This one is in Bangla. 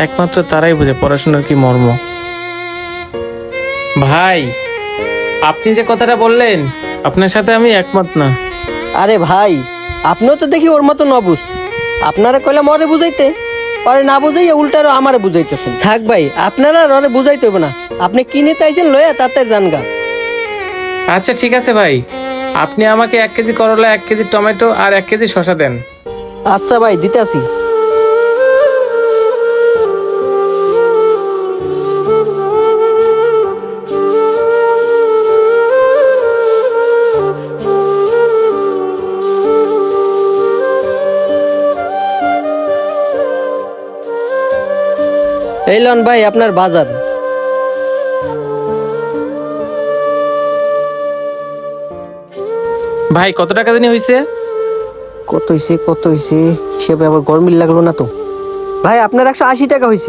একমাত্র তারাই বোঝে পড়াশোনার কি মর্ম। ভাই, আপনি যে কথাটা বললেন আপনার সাথে আমি একমত না। আরে ভাই, আপনিও তো দেখি ওর মতো নবুঝ। আপনারা কইলে মরে বুঝাইতে, পরে না বুঝাইয়া উল্টারও আমারে বুঝাইতেছেন। থাক ভাই, আপনারা আর ওরে বুঝাইতে হবে না। আপনি কিনে তাইছেন লইয়া তাতে জানগা। আচ্ছা ঠিক আছে ভাই, আপনি আমাকে 1 কেজি করলা, 1 কেজি টমেটো আর 1 কেজি শসা দেন। আচ্ছা ভাই, দিতাছি। এই লন ভাই আপনার বাজার। ভাই কত টাকা জানি হয়েছে? কত হইছে হিসেবে আবার গরমিল লাগলো না তো। ভাই আপনার 180 টাকা হয়েছে।